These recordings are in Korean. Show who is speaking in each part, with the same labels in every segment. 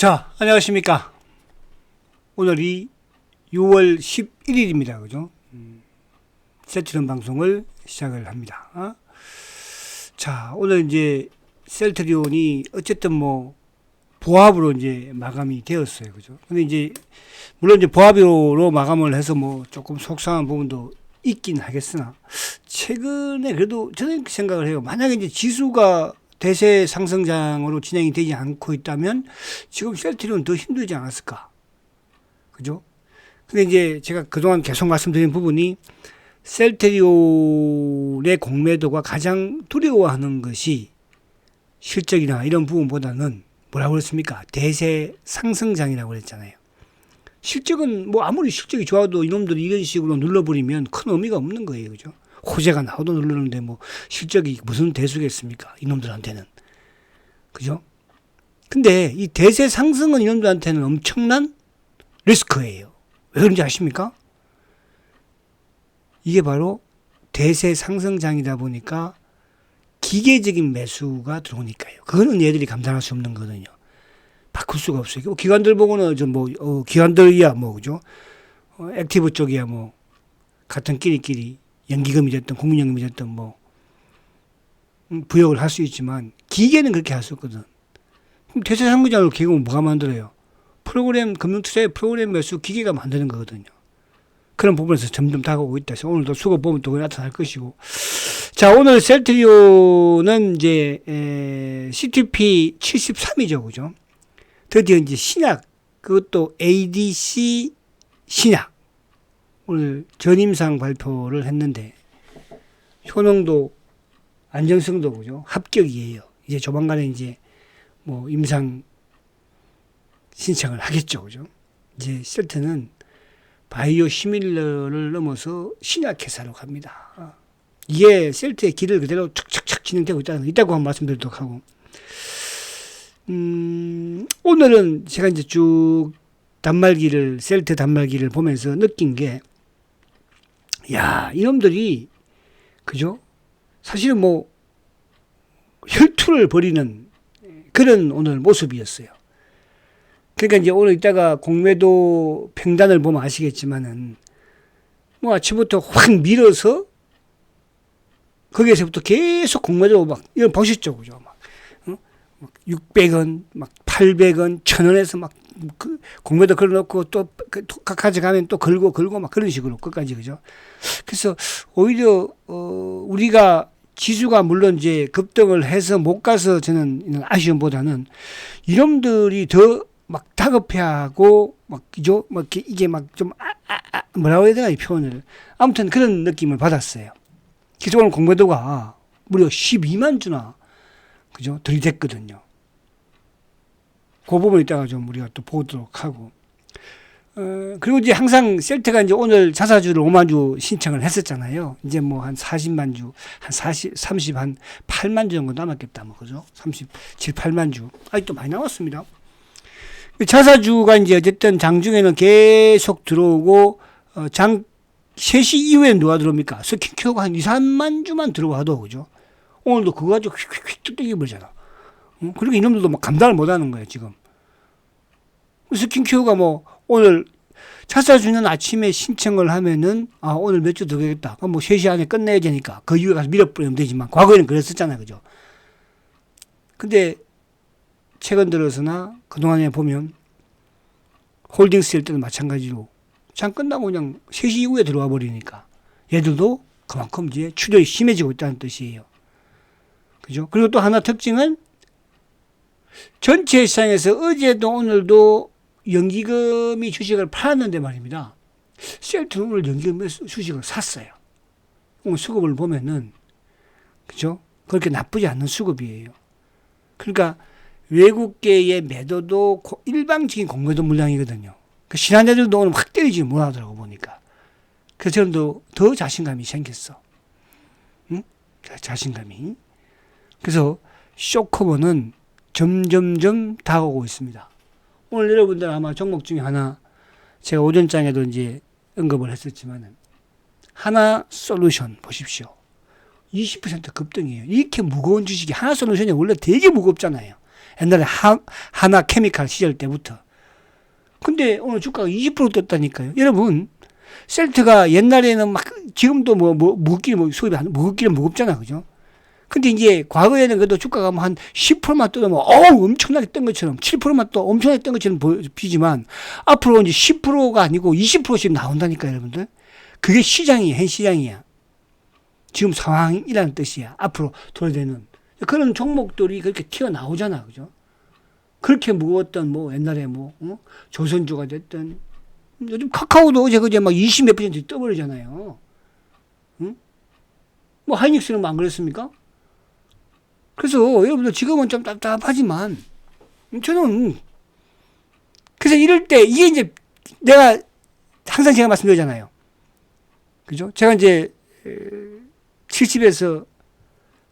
Speaker 1: 자, 안녕하십니까. 오늘이 6월 11일입니다. 그죠? 셀트리온 방송을 시작을 합니다. 자, 오늘 이제 셀트리온이 어쨌든 뭐 보합으로 이제 마감이 되었어요. 그죠? 근데 이제 물론 이제 보합으로 마감을 해서 뭐 조금 속상한 부분도 있긴 하겠으나 최근에 그래도 저는 생각을 해요. 만약에 이제 지수가 대세 상승장으로 진행이 되지 않고 있다면 지금 셀트리온 더 힘들지 않았을까? 그죠? 근데 이제 제가 그동안 계속 말씀드린 부분이 셀트리온의 공매도가 가장 두려워하는 것이 실적이나 이런 부분보다는 뭐라고 그랬습니까? 대세 상승장이라고 그랬잖아요. 실적은 뭐 아무리 실적이 좋아도 이놈들이 이런 식으로 눌러버리면 큰 의미가 없는 거예요. 그죠? 호재가 나오도 누르는데 뭐 실적이 무슨 대수겠습니까? 이놈들한테는. 그죠? 근데 이 대세 상승은 이놈들한테는 엄청난 리스크예요. 왜 그런지 아십니까? 이게 바로 대세 상승장이다 보니까 기계적인 매수가 들어오니까요. 그거는 얘들이 감당할 수 없는 거거든요. 바꿀 수가 없어요. 기관들 보고는 기관들이야 뭐 그죠? 액티브 쪽이야 뭐 같은 끼리끼리 연기금이 됐든 국민연금이 됐든 뭐 부역을 할 수 있지만 기계는 그렇게 할 수 없거든. 그럼 대세 상승장을 기계는 뭐가 만들어요? 프로그램 금융투자의 프로그램 매수 기계가 만드는 거거든요. 그런 부분에서 점점 다가오고 있다. 그래서 오늘도 수급 보면 또 나타날 것이고. 자, 오늘 셀트리온은 이제 CTP 73이죠, 그죠? 드디어 이제 신약, 그것도 ADC 신약 오늘 전임상 발표를 했는데 효능도 안정성도 그죠? 합격이에요. 이제 조만간에 이제 뭐 임상 신청을 하겠죠, 그죠? 이제 셀트는 바이오 시밀러를 넘어서 신약 회사로 갑니다. 이게 셀트의 길을 그대로 척척척 진행되고 있다고 한 말씀드리도록 하고. 오늘은 제가 이제 쭉 셀트 단말기를 보면서 느낀 게, 야, 이놈들이, 그죠? 사실은 뭐, 혈투를 벌이는 그런 오늘 모습이었어요. 그러니까 이제 오늘 이따가 공매도 평단을 보면 아시겠지만은, 뭐 아침부터 확 밀어서, 거기에서부터 계속 공매도 막, 이런 보셨죠? 그죠? 막 600원, 막 800원, 1000원에서 막 그 공매도 걸어놓고 또 가져가면 또 걸고 막 그런 식으로 끝까지. 그죠? 그래서 오히려, 우리가 지수가 물론 이제 급등을 해서 못 가서 저는 아쉬움보다는 이놈들이 더 막 다급해하고 막 그죠? 막 이게 막 좀 뭐라고 해야 되나 이 표현을. 아무튼 그런 느낌을 받았어요. 그래서 오늘 공매도가 무려 12만 주나 그죠? 들이댔거든요. 그 부분 이따가 좀 우리가 또 보도록 하고. 그리고 이제 항상 셀트가 이제 오늘 자사주를 5만 주 신청을 했었잖아요. 이제 뭐 한 40만 주, 한 30, 한 8만 주 정도 남았겠다. 뭐, 그죠? 37, 8만 주. 아직도 많이 남았습니다. 자사주가 이제 어쨌든 장중에는 계속 들어오고, 장 3시 이후에 누가 들어옵니까? 스킨케어가 한 2, 3만 주만 들어와도, 그죠? 오늘도 그거 가지고 휙휙 뚝뚝이 버리잖아. 그리고 이놈들도 막 감당을 못 하는 거예요, 지금. 스킨케어가 뭐, 오늘 자사주는 아침에 신청을 하면은, 오늘 몇 주 더 되겠다. 그럼 뭐 3시 안에 끝내야 되니까 그 이후에 가서 밀어버리면 되지만, 과거에는 그랬었잖아요, 그죠? 근데, 최근 들어서나 그동안에 보면, 홀딩스 일 때도 마찬가지로, 장 끝나고 그냥 3시 이후에 들어와 버리니까, 얘들도 그만큼 이제 추돌이 심해지고 있다는 뜻이에요. 그죠? 그리고 또 하나 특징은, 전체 시장에서 어제도 오늘도 연기금이 주식을 팔았는데 말입니다. 셀트는 오늘 연기금 주식을 샀어요. 오늘 수급을 보면은, 그죠? 그렇게 나쁘지 않는 수급이에요. 그러니까 외국계의 매도도 일방적인 공매도 물량이거든요. 그 신한자들도 오늘 확 때리지 못하더라고 보니까. 그래서 저는 더 자신감이 생겼어. 응? 자신감이. 그래서 쇼커버는 점점점 다가오고 있습니다. 오늘 여러분들 아마 종목 중에 하나, 제가 오전장에도 이제 언급을 했었지만은, 하나 솔루션 보십시오. 20% 급등이에요. 이렇게 무거운 주식이 하나 솔루션이 원래 되게 무겁잖아요. 옛날에 하나 케미칼 시절 때부터. 근데 오늘 주가가 20% 떴다니까요. 여러분, 셀트가 옛날에는 막, 지금도 무겁기는 무겁잖아. 그죠? 근데 이제 과거에는 그래도 주가가 뭐 한 10%만 떠도 엄청나게 뜬 것처럼 7%만 또 엄청나게 뜬 것처럼 보이지만 앞으로 이제 10%가 아니고 20%씩 나온다니까 여러분들. 그게 시장이야. 현 시장이야. 지금 상황이라는 뜻이야. 앞으로 돌아되는. 그런 종목들이 그렇게 튀어나오잖아. 그죠? 그렇게 무거웠던 뭐 옛날에 조선주가 됐든 요즘 카카오도 어제 그제 막 20 몇 % 떠버리잖아요. 응? 뭐 하이닉스는 뭐 안 그랬습니까? 그래서 여러분들 지금은 좀 답답하지만 저는 그래서 이럴 때 이게 이제 내가 항상 제가 말씀드리잖아요. 그죠? 제가 이제 70에서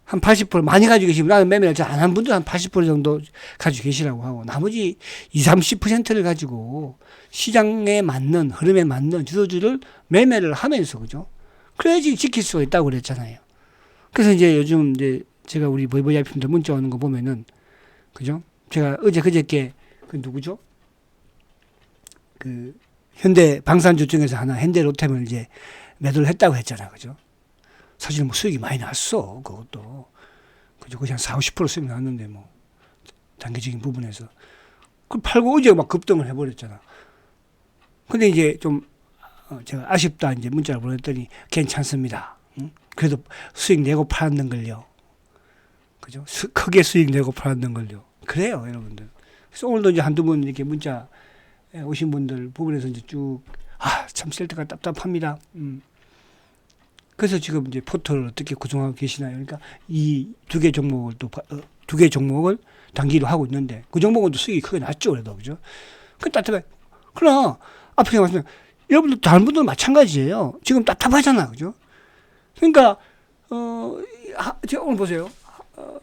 Speaker 1: 한 80% 많이 가지고 계시면 나는 매매를 잘 안 한 분들 한 80% 정도 가지고 계시라고 하고 나머지 20, 30%를 가지고 시장에 맞는 흐름에 맞는 주도주를 매매를 하면서 그죠? 그래야지 지킬 수가 있다고 그랬잖아요. 그래서 이제 요즘 이제 제가 우리 VVIP분들 문자 오는 거 보면은 그죠? 제가 어제 그저께 그 누구죠? 그 현대 방산주 중에서 하나 현대 로템을 이제 매도를 했다고 했잖아. 그죠? 사실 뭐 수익이 많이 났어. 그것도. 그죠? 거의 한 40, 50% 수익 났는데 뭐 단기적인 부분에서. 그 팔고 어제 막 급등을 해버렸잖아. 근데 이제 좀 제가 아쉽다 이제 문자를 보냈더니 괜찮습니다. 응? 그래도 수익 내고 팔았는 걸요. 그죠? 크게 수익 내고 팔았는 걸요. 그래요, 여러분들. 그래서 오늘도 이제 한두 분 이렇게 문자 오신 분들 부분에서 이제 쭉, 참 셀트가 답답합니다. 그래서 지금 이제 포털을 어떻게 구성하고 계시나요? 그러니까 이 두 개 종목을 두 개 종목을 단기로 하고 있는데 그 종목은 또 수익이 크게 났죠, 그래도. 그죠? 그 답답해. 그러나 앞에 말씀 여러분들 다른 분들은 마찬가지예요. 지금 답답하잖아. 그죠? 그러니까 제가 오늘 보세요.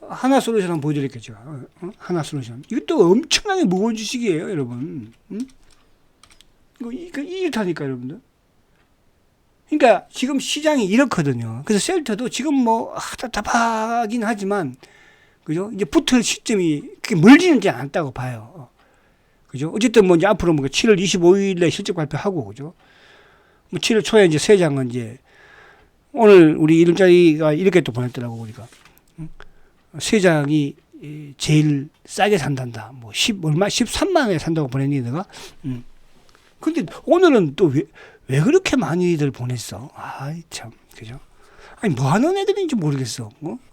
Speaker 1: 하나솔루션 한번 보여드릴게요. 제가. 하나솔루션. 이것도 엄청나게 무거운 주식이에요, 여러분. 이거 이렇다니까, 여러분들. 그러니까 지금 시장이 이렇거든요. 그래서 셀터도 지금 뭐 답답하긴 하지만, 그죠? 이제 붙을 시점이 그렇게 멀지는 않았다고 봐요. 그죠? 어쨌든 뭐 이제 앞으로 뭐 7월 25일에 실적 발표하고, 그죠? 뭐 7월 초에 이제 세장은 이제 오늘 우리 이름짜리가 이렇게 또 보냈더라고, 우리가. 세장이 제일 싸게 산단다. 뭐 13만 원에 산다고 보냈니, 내가? 근데 오늘은 또 왜 그렇게 많이들 보냈어? 아이, 참, 그죠? 아니, 뭐 하는 애들인지 모르겠어.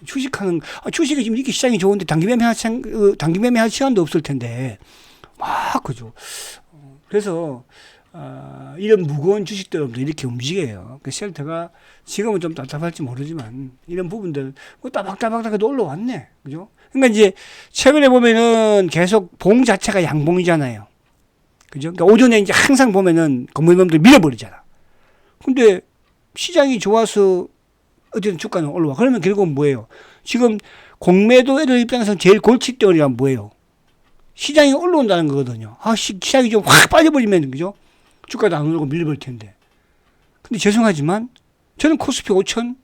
Speaker 1: 주식이 지금 이렇게 시장이 좋은데 단기 매매할 시간도 없을 텐데. 그죠? 그래서, 이런 무거운 주식들도 이렇게 움직여요. 그 셀터가 지금은 좀 답답할지 모르지만, 이런 부분들, 따박따박따박 올라왔네. 그죠? 그러니까 이제, 최근에 보면은 계속 봉 자체가 양봉이잖아요. 그죠? 그러니까 오전에 이제 항상 보면은 건물범들이 밀어버리잖아. 근데 시장이 좋아서 어쨌든 주가는 올라와. 그러면 결국은 뭐예요? 지금 공매도 애들 입장에서는 제일 골칫덩어리가 뭐예요? 시장이 올라온다는 거거든요. 시장이 좀 확 빠져버리면, 그죠? 주가도 안 오르고 밀려버릴 텐데. 근데 죄송하지만 저는 코스피 5천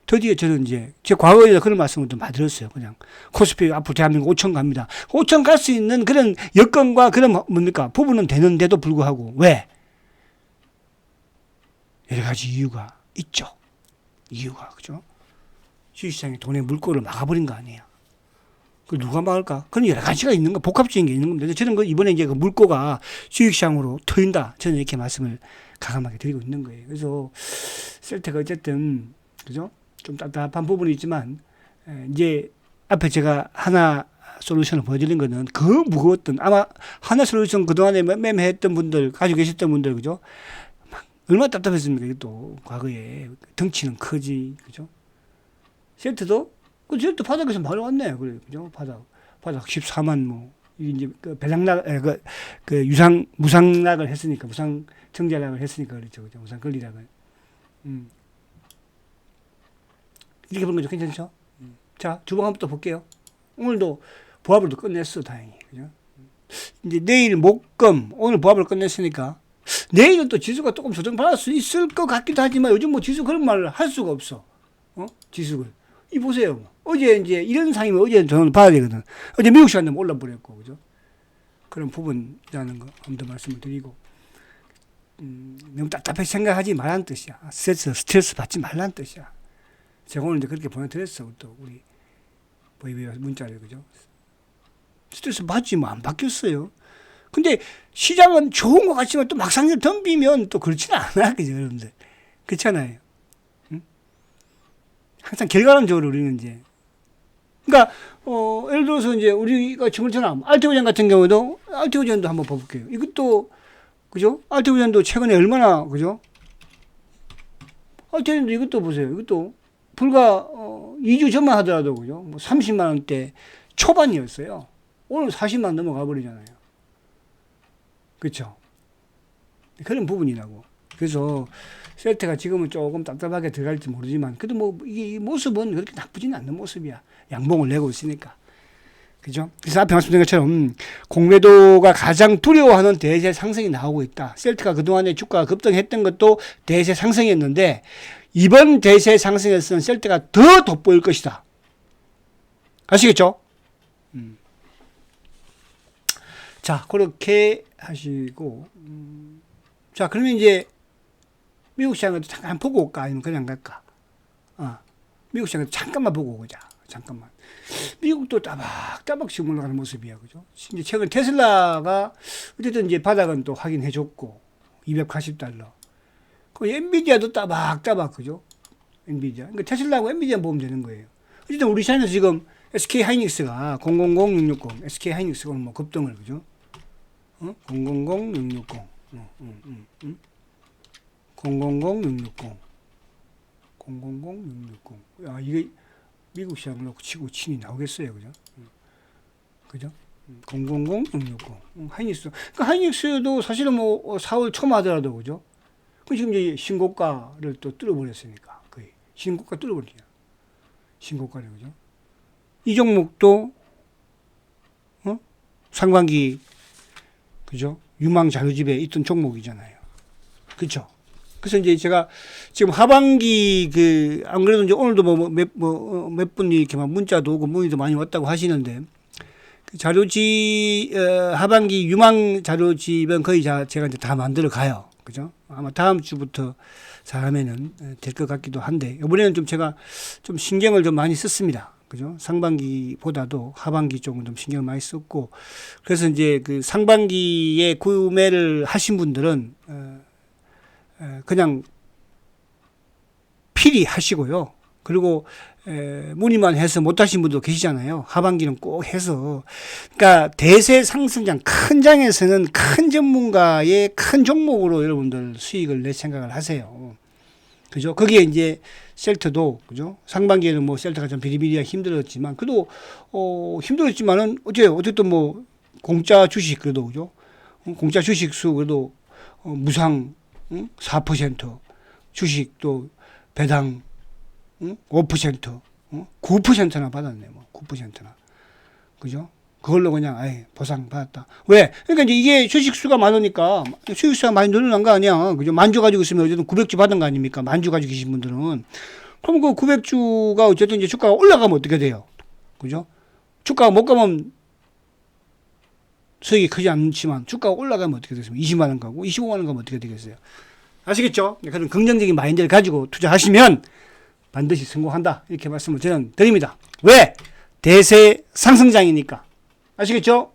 Speaker 1: 드디어 저는 이제 제 과거에 그런 말씀을 좀 많이 들었어요. 그냥 코스피 앞으로 대한민국 5천 갑니다. 5천 갈 수 있는 그런 여건과 그런 부분은 되는데도 불구하고 왜? 여러 가지 이유가 있죠. 이유가 그죠? 주식시장에 돈의 물꼬를 막아버린 거 아니에요. 그 누가 막을까? 그런 여러 가지가 있는 거, 복합적인 게 있는 겁니다. 저는 이번에 이제 그 물꼬가 주식시장으로 트인다. 저는 이렇게 말씀을 가감하게 드리고 있는 거예요. 그래서 셀트가 어쨌든 그죠? 좀 답답한 부분이 있지만 이제 앞에 제가 하나 솔루션을 보여드린 거는 그 무거웠던 아마 하나 솔루션 그동안에 매매했던 분들 가지고 계셨던 분들 그죠? 얼마나 답답했습니까? 이것도 과거에 덩치는 크지 그죠? 셀트도 셀트 바닥에서 바로 왔네. 그래 그죠? 바닥 14만 뭐 이제 그 배당락 그 무상락을 했으니까 무상 정자락을 했으니까 그렇죠. 그죠? 무상 권리락을. 이렇게 보는 거죠. 괜찮죠? 자, 주봉 한번 또 볼게요. 오늘도 보합을 또 끝냈어, 다행히. 그죠? 이제 내일 목금, 오늘 보합을 끝냈으니까, 내일은 또 지수가 조금 조정받을 수 있을 것 같기도 하지만, 요즘 뭐 지수 그런 말을 할 수가 없어. 지수를. 이 보세요. 어제 이제 이런 상이면 어제 돈을 받아야 되거든. 어제 미국 시간 되면 올라버렸고, 그죠? 그런 부분이라는 거 한 번 더 말씀을 드리고, 너무 답답하게 생각하지 말라는 뜻이야. 스트레스 받지 말라는 뜻이야. 제가 오늘 이제 그렇게 보내드렸어. 또 우리 보이비와 문자를, 그죠? 스트레스 받지 뭐 안 바뀌었어요. 근데 시장은 좋은 것 같지만 또 막상 덤비면 또 그렇지는 않아. 그죠, 여러분들? 그렇잖아요. 응? 항상 결과론적으로 우리는 이제. 그러니까, 예를 들어서 이제 우리가 지금처럼 알테오젠 같은 경우도 알테오젠도 한번 봐볼게요. 이것도, 그죠? 알테오젠도 최근에 얼마나, 그죠? 알테오젠도 이것도 보세요. 이것도 불과, 2주 전만 하더라도, 그죠? 뭐 30만원대 초반이었어요. 오늘 40만 넘어가 버리잖아요. 그렇죠? 그런 부분이라고. 그래서 셀트가 지금은 조금 답답하게 들어갈지 모르지만 그래도 뭐 이 모습은 그렇게 나쁘지는 않는 모습이야. 양봉을 내고 있으니까. 그죠? 그래서 앞에 말씀드린 것처럼 공매도가 가장 두려워하는 대세 상승이 나오고 있다. 셀트가 그동안에 주가가 급등했던 것도 대세 상승이었는데 이번 대세 상승에서는 셀트가 더 돋보일 것이다. 아시겠죠? 자, 그렇게 하시고, 자, 그러면 이제, 미국 시장을 잠깐 보고 올까? 아니면 그냥 갈까? 미국 시장을 잠깐만 보고 오자. 잠깐만. 미국도 따박따박 지금 올라가는 모습이야. 그죠? 이제 최근 테슬라가, 어쨌든 이제 바닥은 또 확인해줬고, $280. 그 엔비디아도 따박따박, 그죠? 엔비디아. 그러니까 테슬라하고 엔비디아 보면 되는 거예요. 어쨌든 우리 시장에서 지금 SK 하이닉스가 000660, SK 하이닉스가 오늘 뭐 급등을, 그죠? 000660, 000660, 000660. 야, 이게 미국 시장을 놓고 치고 친이 나오겠어요, 그죠? 그죠? 000660. 하이닉스. 그러니까 하이닉스도 사실은 뭐 4월 초만 하더라도, 그죠? 그 지금 이제 신고가를 또 뚫어버렸으니까, 거의. 신고가 뚫어버리냐. 신고가를, 그죠? 이 종목도, 상반기, 그죠? 유망 자료집에 있던 종목이잖아요. 그쵸? 그래서 이제 제가 지금 하반기 안 그래도 이제 오늘도 몇 분이 이렇게 막 문자도 오고 문의도 많이 왔다고 하시는데 그 자료집, 하반기 유망 자료집은 거의 제가 이제 다 만들어 가요. 그죠? 아마 다음 주부터 잘하면은 될 것 같기도 한데 이번에는 좀 제가 좀 신경을 좀 많이 썼습니다. 그죠? 상반기보다도 하반기 쪽은 좀 신경을 많이 썼고, 그래서 이제 그 상반기에 구매를 하신 분들은, 그냥 필히 하시고요. 그리고, 문의만 해서 못 하신 분도 계시잖아요. 하반기는 꼭 해서. 그러니까 대세 상승장, 큰 장에서는 큰 전문가의 큰 종목으로 여러분들 수익을 낼 생각을 하세요. 그죠? 거기에 이제 셀트도, 그죠? 상반기에는 뭐 셀트가 좀 비리비리하게 힘들었지만, 그래도, 힘들었지만은, 어쨌든 뭐, 공짜 주식, 그래도, 그죠? 공짜 주식 수, 그래도, 무상, 4%, 주식도 배당, 5%, 9%나 받았네, 뭐, 9%나. 그죠? 그걸로 그냥, 보상 받았다. 왜? 그러니까 이제 이게 주식수가 많으니까, 수익수가 많이 늘어난 거 아니야. 그죠? 만주 가지고 있으면 어쨌든 900주 받은 거 아닙니까? 만주 가지고 계신 분들은. 그럼 그 900주가 어쨌든 이제 주가가 올라가면 어떻게 돼요? 그죠? 주가가 못 가면 수익이 크지 않지만, 주가가 올라가면 어떻게 되겠습니까? 20만원 가고, 25만원 가면 어떻게 되겠어요? 아시겠죠? 그런 긍정적인 마인드를 가지고 투자하시면 반드시 성공한다. 이렇게 말씀을 저는 드립니다. 왜? 대세 상승장이니까. 아시겠죠?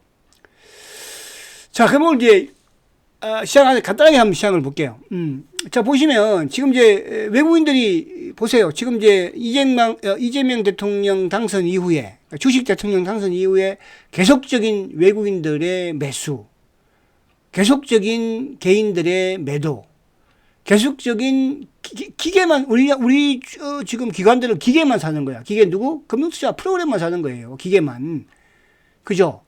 Speaker 1: 자, 그러면 이제, 시장 안에 간단하게 한번 시장을 볼게요. 자, 보시면, 지금 이제, 외국인들이, 보세요. 지금 이제, 이재명 대통령 당선 이후에, 주식 대통령 당선 이후에 계속적인 외국인들의 매수, 계속적인 개인들의 매도, 계속적인 기계만, 우리 지금 기관들은 기계만 사는 거야. 기계 누구? 금융투자 프로그램만 사는 거예요. 기계만. 그죠?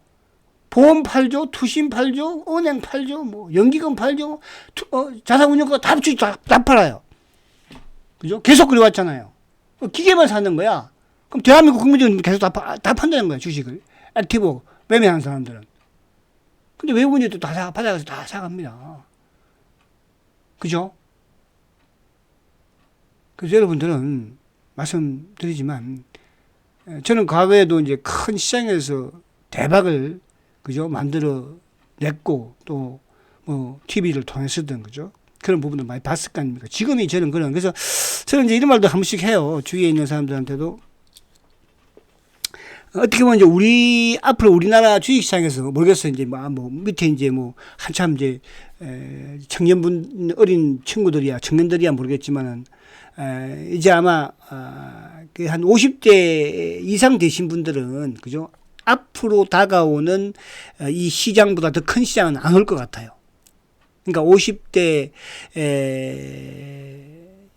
Speaker 1: 보험 팔죠, 투신 팔죠, 은행 팔죠, 뭐, 연기금 팔죠, 자산운용가 다 팔아요. 그죠? 계속 그래왔잖아요. 기계만 사는 거야. 그럼 대한민국 국민들은 계속 다 판다는 거야, 주식을. 액티브, 매매하는 사람들은. 근데 외국인들도 다 받아가서 다 사갑니다. 그죠? 그래서 여러분들은 말씀드리지만, 저는 과거에도 이제 큰 시장에서 대박을 그죠 만들어 냈고 또 뭐 TV를 통해서든 그죠 그런 부분도 많이 봤을 거 아닙니까? 지금이 저는 그런 그래서 저는 이제 이런 말도 한 번씩 해요. 주위에 있는 사람들한테도 어떻게 보면 이제 우리 앞으로 우리나라 주식시장에서 모르겠어요. 이제 뭐 밑에 이제 뭐 한참 이제 청년분 어린 친구들이야 청년들이야 모르겠지만은 이제 아마 한 50대 이상 되신 분들은 그죠 앞으로 다가오는 이 시장보다 더 큰 시장은 안 올 것 같아요. 그러니까 50대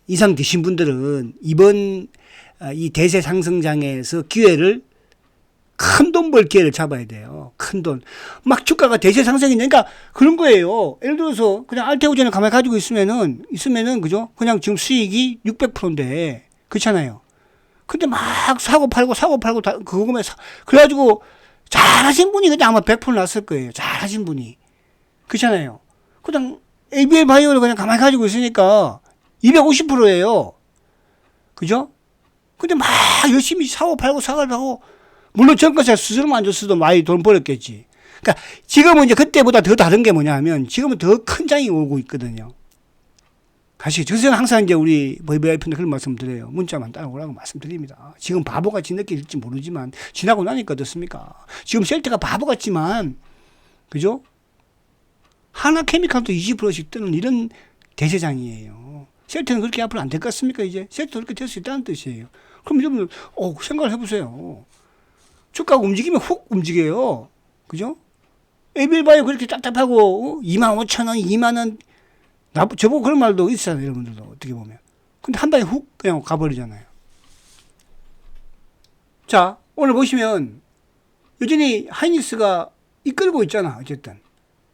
Speaker 1: 이상 되신 분들은 이번 이 대세 상승장에서 기회를 큰 돈 벌 기회를 잡아야 돼요. 큰 돈. 막 주가가 대세 상승이 그러니까 그런 거예요. 예를 들어서 그냥 알테오젠을 가만히 가지고 있으면은 그죠? 그냥 지금 수익이 600%인데 그렇잖아요. 근데 막 사고 팔고 그거만 그래가지고 잘하신 분이 그냥 아마 100% 났을 거예요. 잘하신 분이. 그렇잖아요. 그냥 ABL 바이오를 그냥 가만히 가지고 있으니까 250%예요. 그죠? 근데 막 열심히 사고 팔고 물론 정가사 스스로 안 줬어도 많이 돈 벌었겠지. 그러니까 지금은 이제 그때보다 더 다른 게 뭐냐 하면 지금은 더 큰 장이 오고 있거든요. 가시죠. 저는 항상 이제 우리 VVIP한테 그런 말씀 드려요. 문자만 따라오라고 말씀드립니다. 지금 바보같이 느낄지 모르지만 지나고 나니까 어떻습니까? 지금 셀트가 바보같지만 그죠? 하나 케미칼도 20%씩 뜨는 이런 대세장이에요. 셀트는 그렇게 앞으로 안 될 것 같습니까? 이제 셀트도 그렇게 될 수 있다는 뜻이에요. 그럼 여러분들 생각을 해보세요. 주가가 움직이면 훅 움직여요. 그죠? 에빌바이오 그렇게 답답하고 25,000원, 2만원 저보고 그런 말도 있잖아요. 여러분들도 어떻게 보면. 근데 한 방에 훅 그냥 가버리잖아요. 자 오늘 보시면 여전히 하이닉스가 이끌고 있잖아. 어쨌든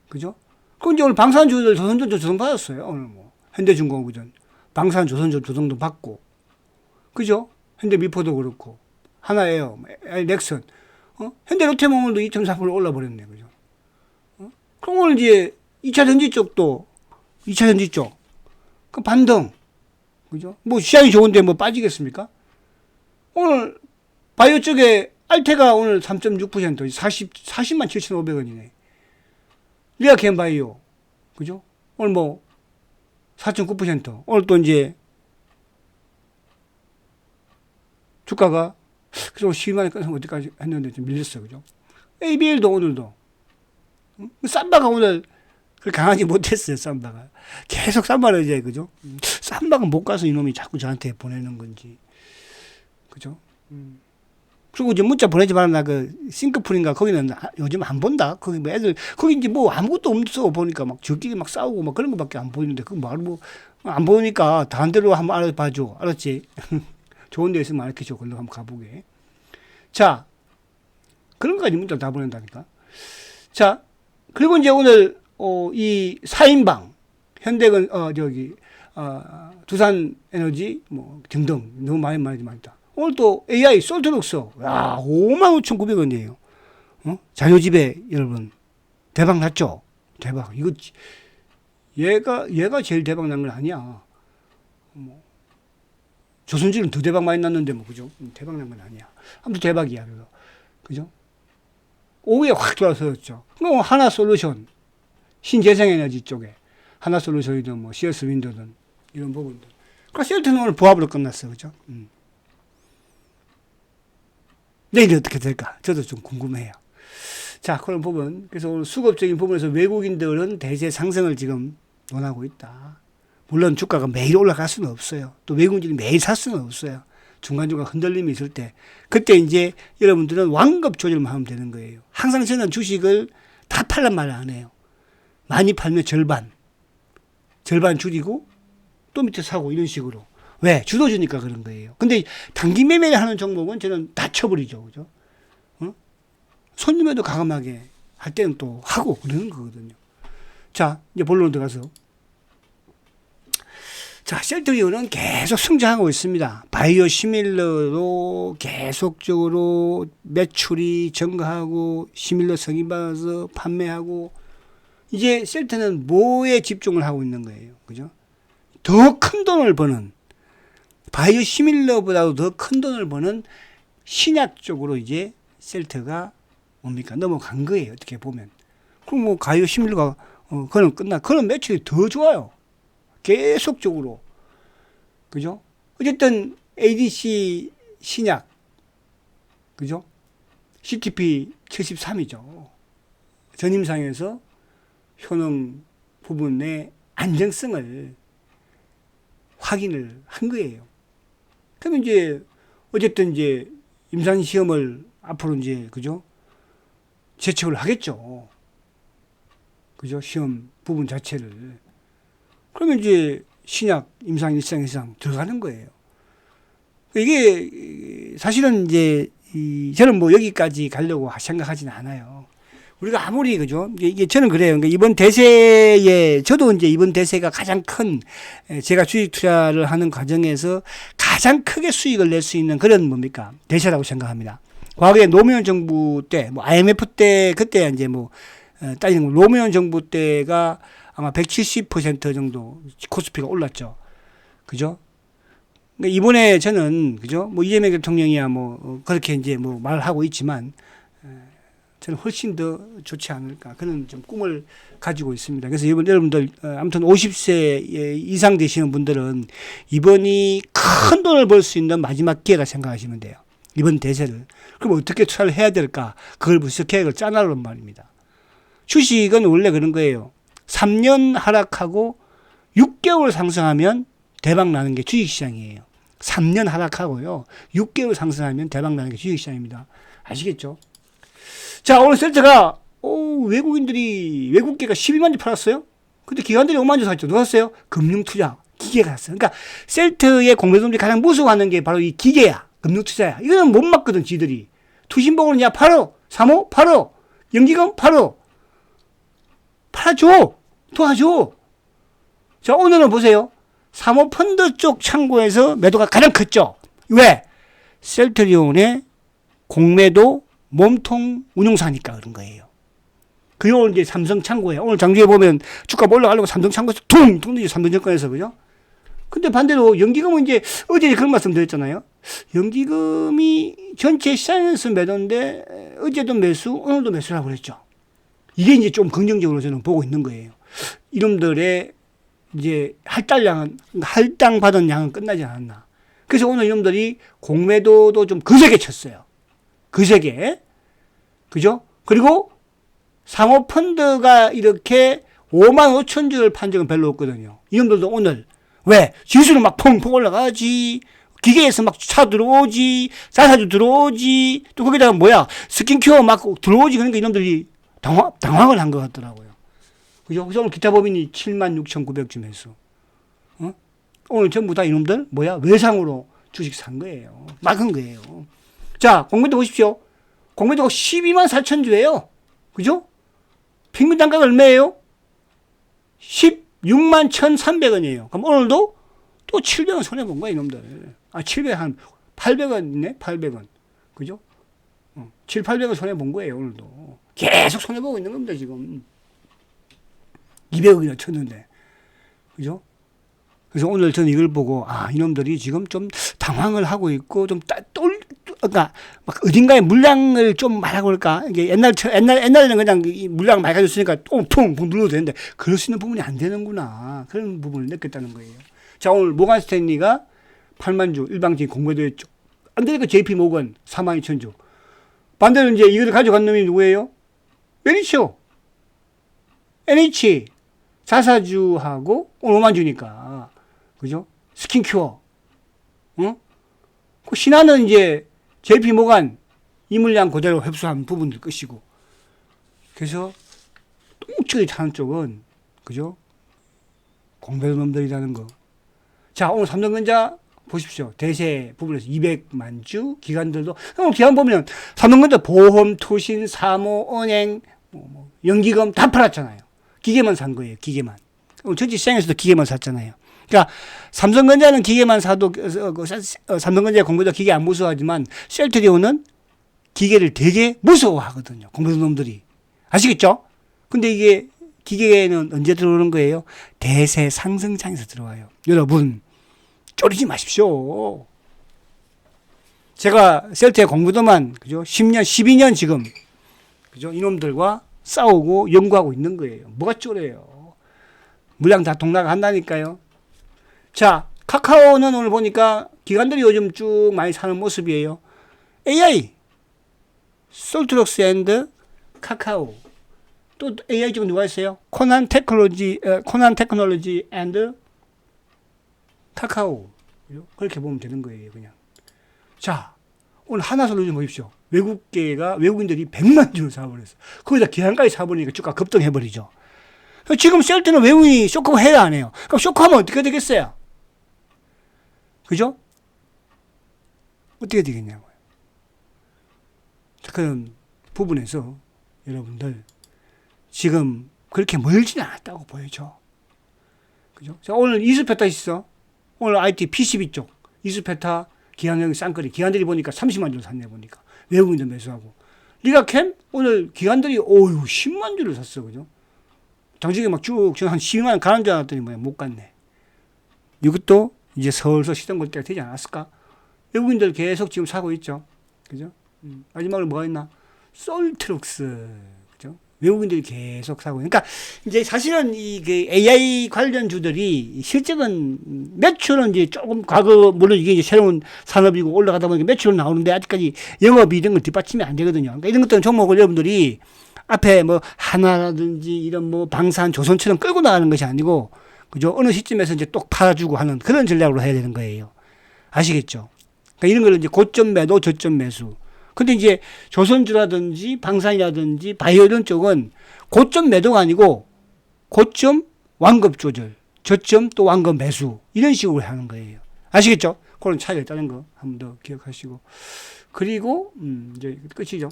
Speaker 1: 그죠? 그럼 이제 오늘 방산주들 조선 받았어요. 오늘 뭐 현대중공업이든 방산조선주 조선도 받고 그죠? 현대미포도 그렇고 하나예요. 넥슨 현대 롯데모빌도 2.4% 올라버렸네. 그죠? 그럼 오늘 이제 2차 전지 쪽도 2차 전지 쪽 그 반등 그죠? 뭐 시장이 좋은데 뭐 빠지겠습니까? 오늘 바이오 쪽에 알테가 오늘 3.6% 40만 7,500원이네. 리아켄바이오 그죠? 오늘 뭐 4.9% 오늘 또 이제 주가가 그래서 12만원 끊어서 어디까지 했는데 좀 밀렸어. 그죠? ABL도 오늘도 삼바가 오늘 그렇게 강하지 못했어요. 삼바가 계속 삼바를 이제 그죠? 삼바가 못 가서 이놈이 자꾸 저한테 보내는 건지 그죠? 그리고 이제 문자 보내지 말라 그 싱크풀인가 거기는 요즘 안 본다. 거기 뭐 애들 거기 이제 뭐 아무것도 없어 보니까 막 저끼리 막 싸우고 막 그런 거밖에 안 보이는데 그 말 뭐 안 보니까 다른 데로 한번 알아봐줘. 알았지? 좋은 데 있으면 알려줘. 걸로 한번 가보게. 자, 그런 거까지 문자 다 보낸다니까. 자, 그리고 이제 오늘 이 4인방 현대건 두산 에너지 뭐 등등 너무 많이 많다. 오늘 또 AI 솔트룩서 야 55,900원이에요. 자료집에 여러분 대박 났죠? 대박. 이거 얘가 제일 대박 난 건 아니야. 뭐 조선주는 더 대박 많이 났는데 뭐 그죠? 대박 난 건 아니야. 아무튼 대박이야. 그죠? 오후에 확 돌아서였죠. 그럼 하나 솔루션 신재생에너지 쪽에 하나 솔루션이든 뭐 CS 윈도든 이런 부분들. 그러니까 셀트는 오늘 부합으로 끝났어. 그죠? 내일 어떻게 될까? 저도 좀 궁금해요. 자, 그런 부분. 그래서 오늘 수급적인 부분에서 외국인들은 대세 상승을 지금 논하고 있다. 물론 주가가 매일 올라갈 수는 없어요. 또 외국인들이 매일 살 수는 없어요. 중간중간 흔들림이 있을 때. 그때 이제 여러분들은 완급 조절만 하면 되는 거예요. 항상 저는 주식을 다 팔란 말을 안 해요. 많이 팔면 절반 줄이고 또 밑에 사고 이런 식으로. 왜? 주도주니까 그런 거예요. 근데 단기 매매를 하는 종목은 저는 다 쳐버리죠. 그죠? 손님에도 가감하게 할 때는 또 하고 그러는 거거든요. 자, 이제 본론 들어가서. 자, 셀트리온은 계속 성장하고 있습니다. 바이오 시밀러로 계속적으로 매출이 증가하고 시밀러 승인받아서 판매하고 이제 셀트는 뭐에 집중을 하고 있는 거예요. 그죠? 더 큰 돈을 버는 바이오 시밀러보다도 더 큰 돈을 버는 신약 쪽으로 이제 셀트가 뭡니까? 넘어간 거예요. 어떻게 보면. 그럼 뭐 가요 심리가 그는 그는 매출이 더 좋아요. 계속적으로. 그죠? 어쨌든 ADC 신약, 그죠? CTP 73이죠. 전임상에서 효능 부분의 안정성을 확인을 한 거예요. 그러면 이제 어쨌든 이제 임상 시험을 앞으로 이제 그죠? 재촉을 하겠죠. 그죠? 시험 부분 자체를. 그러면 이제 신약 임상 일상 이상 들어가는 거예요. 이게 사실은 이제 저는 뭐 여기까지 가려고 생각하지는 않아요. 우리가 아무리 그죠? 이게 저는 그래요. 그러니까 이번 대세에 저도 이제 이번 대세가 가장 큰 제가 주식 투자를 하는 과정에서 가장 크게 수익을 낼 수 있는 그런 뭡니까? 대세라고 생각합니다. 과거에 노무현 정부 때, 뭐 IMF 때 그때 이제 뭐 따지는 노무현 정부 때가 아마 170% 정도 코스피가 올랐죠. 그죠? 그러니까 이번에 저는 그죠? 뭐 이재명 대통령이야 뭐 그렇게 이제 뭐 말하고 있지만 저는 훨씬 더 좋지 않을까 그런 좀 꿈을 가지고 있습니다. 그래서 이번 여러분들 아무튼 50세 이상 되시는 분들은 이번이 큰 돈을 벌 수 있는 마지막 기회가 생각하시면 돼요. 이번 대세를. 그럼 어떻게 투자를 해야 될까? 그걸 벌써 계획을 짜놔란 말입니다. 주식은 원래 그런 거예요. 3년 하락하고 6개월 상승하면 대박 나는 게 주식시장이에요. 3년 하락하고요. 6개월 상승하면 대박 나는 게 주식시장입니다. 아시겠죠? 자, 오늘 셀트가 외국인들이 외국계가 12만 주 팔았어요. 근데 기관들이 5만 주 샀죠. 누가 샀어요? 금융투자 기계가 샀어요. 그러니까 셀트의 공매도들이 가장 무서워하는 게 바로 이 기계야. 금융투자야. 이거는 못 막거든 지들이. 투신보고는 야 팔어. 사모 팔어. 연기금 팔어. 팔아줘. 도와줘. 자, 오늘은 보세요. 사모펀드 쪽 창고에서 매도가 가장 컸죠. 왜? 셀트리온의 공매도 몸통 운용사니까 그런 거예요. 그게 오늘 이제 삼성 창고에 오늘 장주에 보면 주가 올라가려고 삼성 창고에서 퉁 이제 삼성증권에서 그죠? 근데 반대로 연기금은 이제 어제 그런 말씀 드렸잖아요. 연기금이 전체 시장에서 매도인데 어제도 매수, 오늘도 매수라고 그랬죠. 이게 이제 좀 긍정적으로 저는 보고 있는 거예요. 이놈들의 이제 할당 받은 양은 끝나지 않았나. 그래서 오늘 이놈들이 공매도도 좀 거세게 쳤어요. 거세게. 그죠? 그리고 사모펀드가 이렇게 5만 5천 주를 판 적은 별로 없거든요. 이놈들도 오늘 왜? 지수는 막 펑펑 올라가지. 기계에서 막 차 들어오지. 자사주 들어오지. 또 거기다가 뭐야? 스킨큐어 막 들어오지. 그러니까 이놈들이 당황을 한 것 같더라고요. 그죠? 그래서 오늘 기타법인이 76,900쯤 했어. 오늘 전부 다 이놈들 뭐야? 외상으로 주식 산 거예요. 막은 거예요. 자, 공매도 보십시오. 공매도가 12만 4천 주예요. 그죠? 평균 단가가 얼마예요? 16만 1,300원이에요. 그럼 오늘도 또 700원 손해본 거야, 이놈들. 800원이네? 800원. 그죠? 7, 800원 손해본 거예요, 오늘도. 계속 손해보고 있는 겁니다, 지금. 200억이나 쳤는데. 그죠? 그래서 오늘 저는 이걸 보고, 이놈들이 지금 좀 당황을 하고 있고, 그러니까, 막 어딘가에 물량을 좀 말하고 그럴까? 이게 옛날에는 그냥 물량 많이 가졌으니까 통통 눌러도 되는데, 그럴 수 있는 부분이 안 되는구나. 그런 부분을 느꼈다는 거예요. 자, 오늘 모간 스탠리가 8만 주 일방적인 공매도했죠. 안 되니까 JP 모건 4만 2천 주. 반대로 이제 이걸 가져간 놈이 누구예요? NH. 자사주하고 오늘 5만 주니까. 그죠? 스킨큐어. 그 신한은 이제 JP 모간 이 물량 그대로 흡수한 부분들 것이고. 그래서 똥줄이 타는 쪽은, 그죠? 공매도 놈들이라는 거. 자, 오늘 삼성전자 보십시오. 대세 부분에서 200만 주, 기관들도. 기관 보면 삼성전자 보험, 투신, 사모, 은행, 연기금 다 팔았잖아요. 기계만 산 거예요. 기계만. 오늘 전체 시장에서도 기계만 샀잖아요. 그러니까 삼성전자는 기계만 사도 삼성전자 공매도 기계 안 무서워하지만 셀트리온은 기계를 되게 무서워하거든요. 공매도 놈들이. 아시겠죠? 근데 이게 기계는 언제 들어오는 거예요? 대세 상승장에서 들어와요. 여러분 쫄이지 마십시오. 제가 셀트에 공부도만, 그죠? 10년, 12년 지금, 그죠? 이놈들과 싸우고 연구하고 있는 거예요. 뭐가 쪼래요? 물량 다 동나간다니까요. 자, 카카오는 오늘 보니까 기관들이 요즘 쭉 많이 사는 모습이에요. AI, 솔트럭스 앤드 카카오. 또 AI 지금 누가 있어요? 코난 테크놀로지 앤드 카카오. 그렇게 보면 되는 거예요, 그냥. 자, 오늘 하나솔로 좀 보십시오. 외국인들이 100만 주를 사버렸어. 거기다 기한까지 사버리니까 주가 급등해버리죠. 지금 셀트는 외국인이 쇼크하고 해야 안 해요. 그럼 쇼크하면 어떻게 되겠어요? 그죠? 어떻게 되겠냐고요. 그런 부분에서 여러분들 지금 그렇게 멀지는 않았다고 보여져. 그죠? 자, 오늘 이수페타 있어. 오늘 IT PCB 쪽 이수페타 기한형이 쌍거리. 기관들이 보니까 30만 주를 샀네 보니까. 외국인들 매수하고. 리가캠 오늘 기관들이 10만 주를 샀어. 그죠? 당직에 막 쭉 한 12만 원 가는 줄 알았더니 뭐야 못 갔네. 이것도 이제 서울서 시동 걸 때가 되지 않았을까? 외국인들 계속 지금 사고 있죠. 그죠? 마지막으로 뭐가 있나? 솔트럭스. 그죠? 외국인들이 계속 사고. 그러니까 이제 사실은 이 AI 관련주들이 실제는 매출은 이제 조금 과거, 물론 이게 이제 새로운 산업이고 올라가다 보니까 매출은 나오는데 아직까지 영업이 이런 걸 뒷받침이 안 되거든요. 그러니까 이런 것들은 종목을 여러분들이 앞에 뭐 하나라든지 이런 뭐 방산, 조선처럼 끌고 나가는 것이 아니고, 그죠? 어느 시점에서 이제 똑 팔아주고 하는 그런 전략으로 해야 되는 거예요. 아시겠죠? 그러니까 이런 걸 이제 고점 매도, 저점 매수. 근데 이제 조선주라든지 방산이라든지 바이오 이런 쪽은 고점 매도가 아니고 고점 완급 조절, 저점 또 완급 매수 이런 식으로 하는 거예요. 아시겠죠? 그런 차이가 있다는 거 한 번 더 기억하시고. 그리고 이제 끝이죠.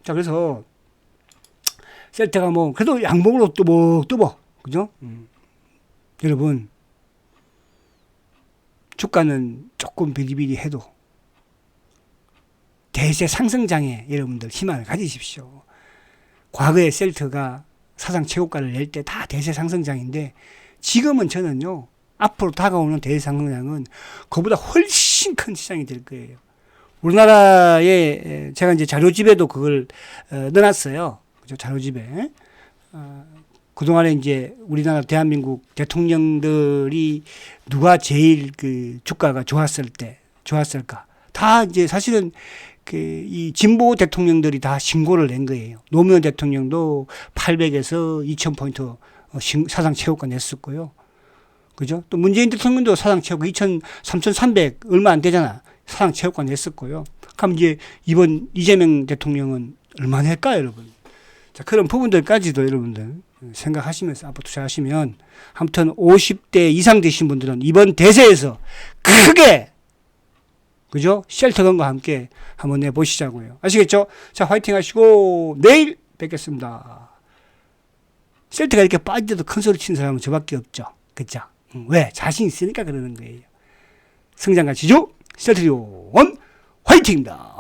Speaker 1: 자, 그래서 셀트가 뭐 그래도 양봉으로 뚜벅뚜벅, 그죠? 여러분 주가는 조금 비리비리해도 대세 상승장에 여러분들 희망을 가지십시오. 과거에 셀트가 사상 최고가를 낼 때 다 대세 상승장인데 지금은 저는요 앞으로 다가오는 대세 상승장은 그보다 훨씬 큰 시장이 될 거예요. 우리나라에 제가 이제 자료집에도 그걸 넣어놨어요. 그죠? 자료집에. 그동안에 이제 우리나라 대한민국 대통령들이 누가 제일 그 주가가 좋았을까. 다 이제 사실은 이 진보 대통령들이 다 신고를 낸 거예요. 노무현 대통령도 800에서 2000포인트 사상 최고가 냈었고요. 그죠? 또 문재인 대통령도 사상 최고가 3300 얼마 안 되잖아. 사상 최고가 냈었고요. 그럼 이제 이번 이재명 대통령은 얼마 낼까요, 여러분? 자, 그런 부분들까지도 여러분들 생각하시면서 앞으로 투자하시면 아무튼 50대 이상 되신 분들은 이번 대세에서 크게, 그죠? 쉘터건과 함께 한번 내보시자고요. 아시겠죠? 자, 화이팅 하시고 내일 뵙겠습니다. 셀트가 이렇게 빠지도 큰 소리 치는 사람은 저밖에 없죠. 그죠? 왜? 자신 있으니까 그러는 거예요. 성장가치주 셀트리온 화이팅입니다.